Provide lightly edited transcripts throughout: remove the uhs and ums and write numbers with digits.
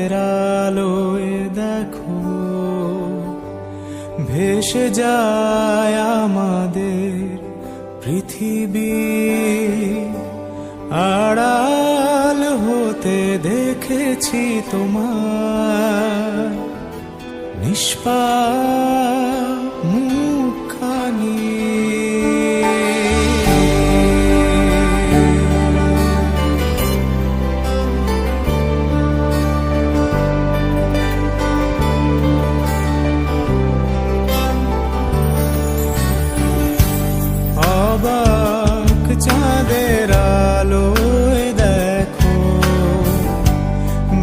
চাঁদের আলোয় দেখো ভেসে যায় আমাদের পৃথিবী, আড়াল হতে দেখেছি তোমার নিষ্পাপ মুখখানি। অবাক চাঁদের আলোয় দেখো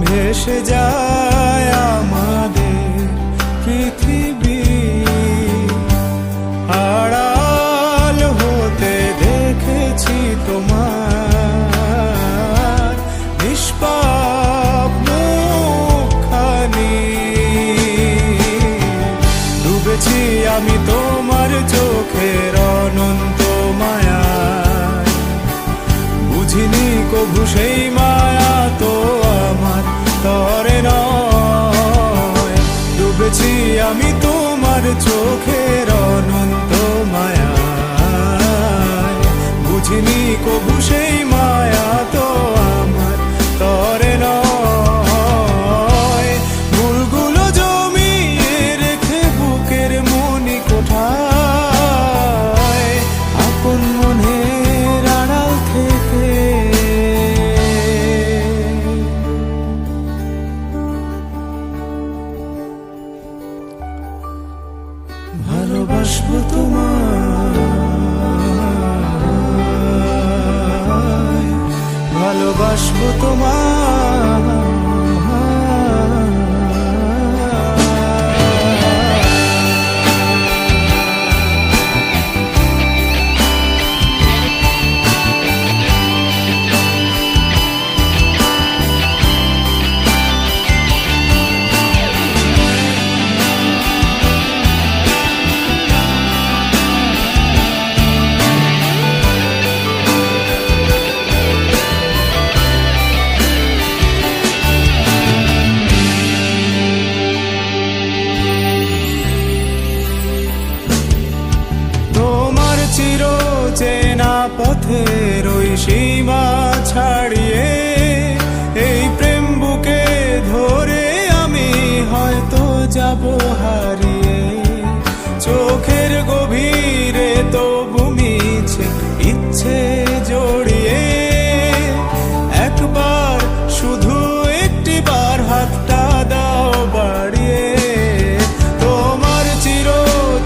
ভেসে যায় আমাদের পৃথিবী, আড়াল হতে দেখেছি তোমার নিষ্পাপ মুখখানি। ডুবেছি আমি তোমার চোখের অনন্ত মায়ায়, বুঝিনি কভু সেই মায়া তো আমার তরে নয়। ডুবেছি আমি তোমার চোখের অনন্ত মায়ায়, বুঝিনি কভু সেই মায়া তো আমার তরে নয়। ভুলগুলো জমিয়ে রেখে বুকের মনি কোঠায়, আপন মনের আড়াল থেকে ভালোবাসবো তোমায়, ভালোবাসবো তোমায়। চির চেনা পথের ওই সীমা ছাড়িয়ে এই প্রেম বুকে ধরে আমি হয়তো যাব হারিয়ে। চোখের গভীরে তবু মিছে ইচ্ছে জড়িয়ে, একবার শুধু একটি বার হাতটা দাও বাড়িয়ে। তোমার চির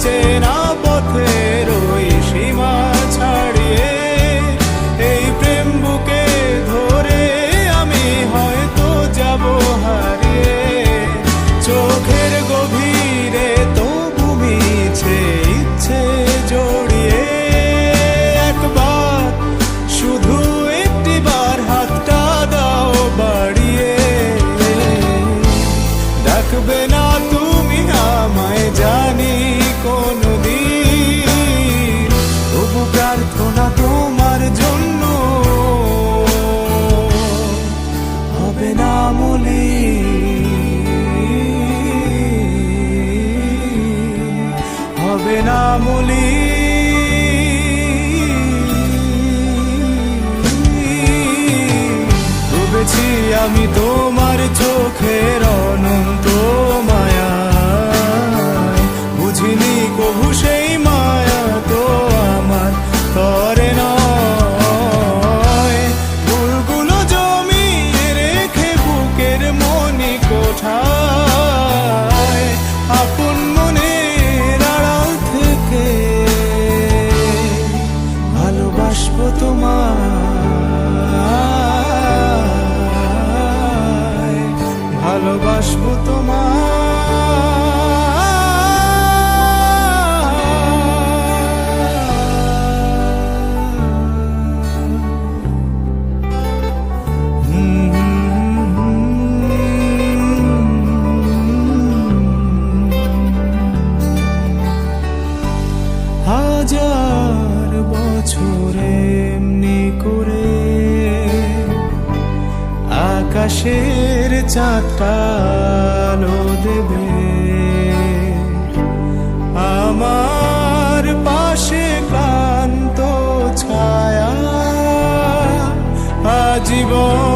চেনা পথের ওই সীমা ছাড়িয়ে এই প্রেম বুকে ধরে আমি হয়তো যাব হারিয়ে। চোখের গভীরে তবু মিছে ইচ্ছে জড়িয়ে, একবার শুধু একটি বার হাতটা দাও বাড়িয়ে। ডাকবে না তুমি আমায় জানি কোনদিন, তবু প্রার্থনা তোমার জন্য হবে না মলিন, হবে না মলিন। ডুবেছি আমি তোমার চোখের অনন্ত মায়ায়, বুঝিনি কভু সেই মায়া তো আমার তরে নয়। ভুলগুলো জমিয়ে রেখে বুকের মনি কোঠায়, আপন মনের আড়াল থেকে ভালোবাসবো তোমায়, ভালোবাসবো তোমায়। হাজার বছর এমনি করে আকাশের চাঁদটা আলো দেবে, আমার পাশে ক্লান্ত ছায়া আজীবন